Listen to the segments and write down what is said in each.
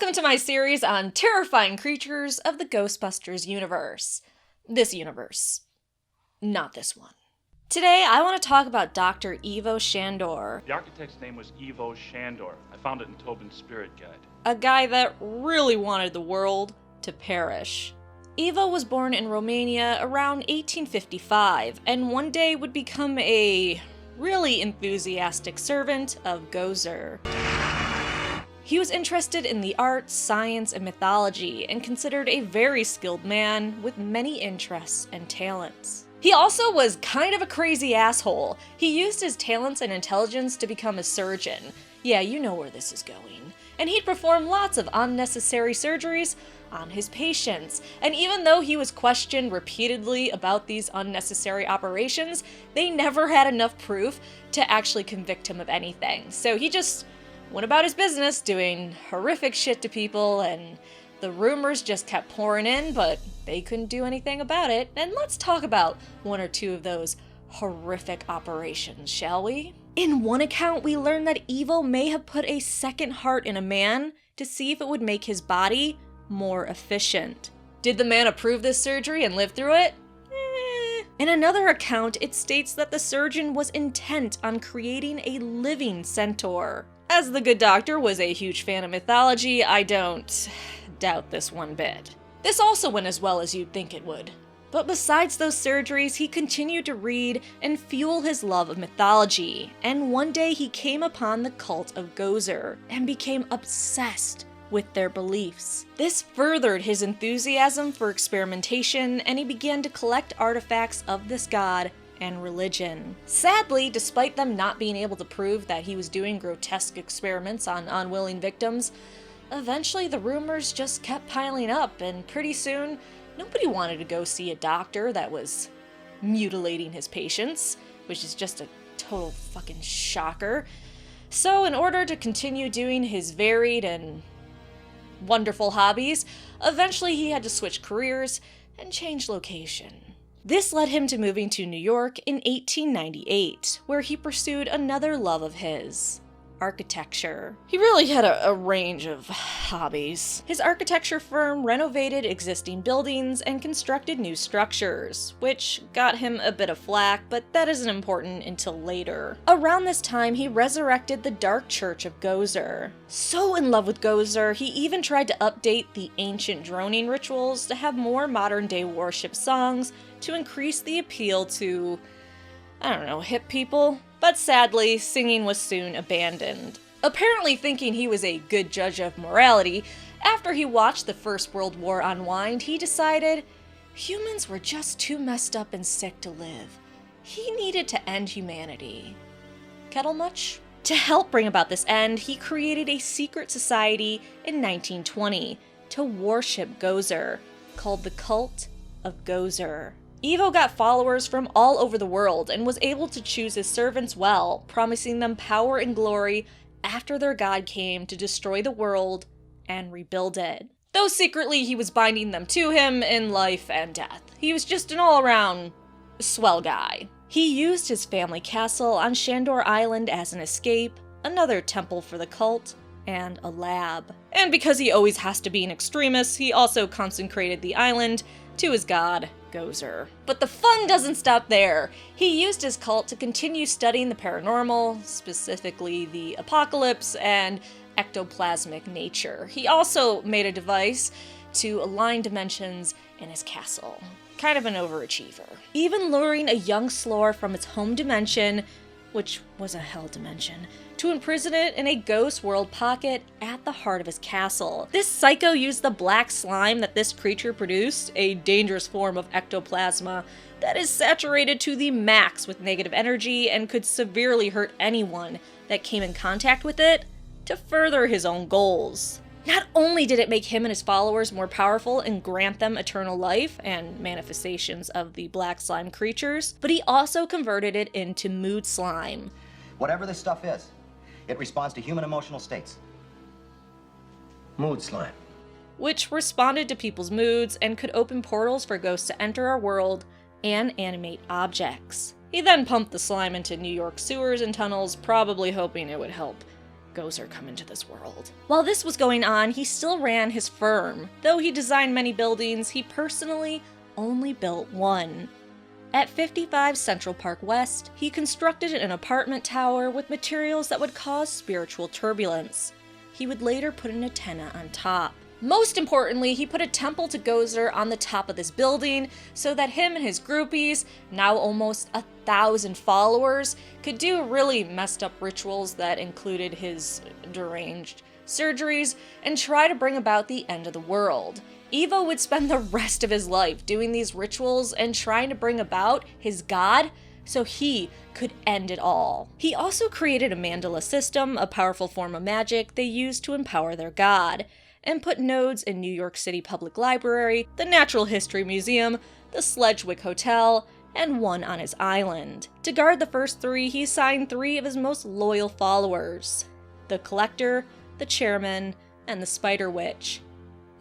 Welcome to my series on terrifying creatures of the Ghostbusters universe. This universe. Not this one. Today, I want to talk about Dr. Ivo Shandor. The architect's name was Ivo Shandor. I found it in Tobin's Spirit Guide. A guy that really wanted the world to perish. Ivo was born in Romania around 1855, and one day would become a really enthusiastic servant of Gozer. He was interested in the arts, science, and mythology, and considered a very skilled man with many interests and talents. He also was kind of a crazy asshole. He used his talents and intelligence to become a surgeon. Yeah, you know where this is going. And he'd perform lots of unnecessary surgeries on his patients. And even though he was questioned repeatedly about these unnecessary operations, they never had enough proof to actually convict him of anything. So he just went about his business doing horrific shit to people, and the rumors just kept pouring in, but they couldn't do anything about it. And let's talk about one or two of those horrific operations, shall we? In one account, we learn that Ivo may have put a second heart in a man to see if it would make his body more efficient. Did the man approve this surgery and live through it? In another account, it states that the surgeon was intent on creating a living centaur. As the good doctor was a huge fan of mythology, I don't doubt this one bit. This also went as well as you'd think it would. But besides those surgeries, he continued to read and fuel his love of mythology, and one day he came upon the cult of Gozer and became obsessed with their beliefs. This furthered his enthusiasm for experimentation, and he began to collect artifacts of this god and religion. Sadly, despite them not being able to prove that he was doing grotesque experiments on unwilling victims, eventually the rumors just kept piling up, and pretty soon, nobody wanted to go see a doctor that was mutilating his patients, which is just a total fucking shocker. So in order to continue doing his varied and wonderful hobbies, eventually he had to switch careers and change location. This led him to moving to New York in 1898, where he pursued another love of his: architecture. He really had a range of hobbies. His architecture firm renovated existing buildings and constructed new structures, which got him a bit of flack, but that isn't important until later. Around this time, he resurrected the Dark Church of Gozer. So in love with Gozer, he even tried to update the ancient droning rituals to have more modern-day worship songs to increase the appeal to, I don't know, hip people. But sadly, singing was soon abandoned. Apparently thinking he was a good judge of morality, after he watched the First World War unwind, he decided humans were just too messed up and sick to live. He needed to end humanity. Kettle much? To help bring about this end, he created a secret society in 1920 to worship Gozer, called the Cult of Gozer. Ivo got followers from all over the world and was able to choose his servants well, promising them power and glory after their god came to destroy the world and rebuild it. Though secretly he was binding them to him in life and death. He was just an all-around swell guy. He used his family castle on Shandor Island as an escape, another temple for the cult, and a lab. And because he always has to be an extremist, he also consecrated the island to his god, Gozer. But the fun doesn't stop there. He used his cult to continue studying the paranormal, specifically the apocalypse and ectoplasmic nature. He also made a device to align dimensions in his castle. Kind of an overachiever. Even luring a young Slore from its home dimension, which was a hell dimension, to imprison it in a ghost world pocket at the heart of his castle. This psycho used the black slime that this creature produced, a dangerous form of ectoplasma that is saturated to the max with negative energy and could severely hurt anyone that came in contact with it, to further his own goals. Not only did it make him and his followers more powerful and grant them eternal life and manifestations of the black slime creatures, but he also converted it into mood slime. Whatever this stuff is, it responds to human emotional states. Mood slime. Which responded to people's moods and could open portals for ghosts to enter our world and animate objects. He then pumped the slime into New York sewers and tunnels, probably hoping it would help Gozer come into this world. While this was going on, he still ran his firm. Though he designed many buildings, he personally only built one. At 55 Central Park West, he constructed an apartment tower with materials that would cause spiritual turbulence. He would later put an antenna on top. Most importantly, he put a temple to Gozer on the top of this building so that him and his groupies, now almost 1,000 followers, could do really messed up rituals that included his deranged surgeries and try to bring about the end of the world. Ivo would spend the rest of his life doing these rituals and trying to bring about his god so he could end it all. He also created a mandala system, a powerful form of magic they used to empower their god, and put nodes in New York City Public Library, the Natural History Museum, the Sedgwick Hotel, and one on his island. To guard the first three, he assigned 3 of his most loyal followers: the Collector, the Chairman, and the Spider Witch,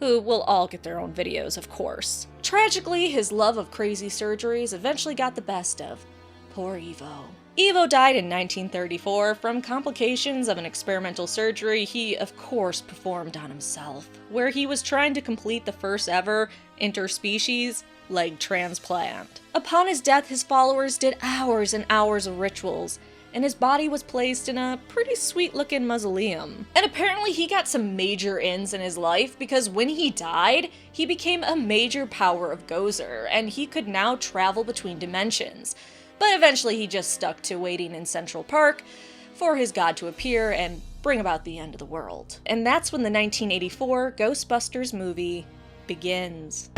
who will all get their own videos, of course. Tragically, his love of crazy surgeries eventually got the best of poor Ivo. Ivo died in 1934 from complications of an experimental surgery he, of course, performed on himself, where he was trying to complete the first ever interspecies leg transplant. Upon his death, his followers did hours and hours of rituals, and his body was placed in a pretty sweet-looking mausoleum. And apparently he got some major ins in his life, because when he died, he became a major power of Gozer, and he could now travel between dimensions. But eventually he just stuck to waiting in Central Park for his god to appear and bring about the end of the world. And that's when the 1984 Ghostbusters movie begins.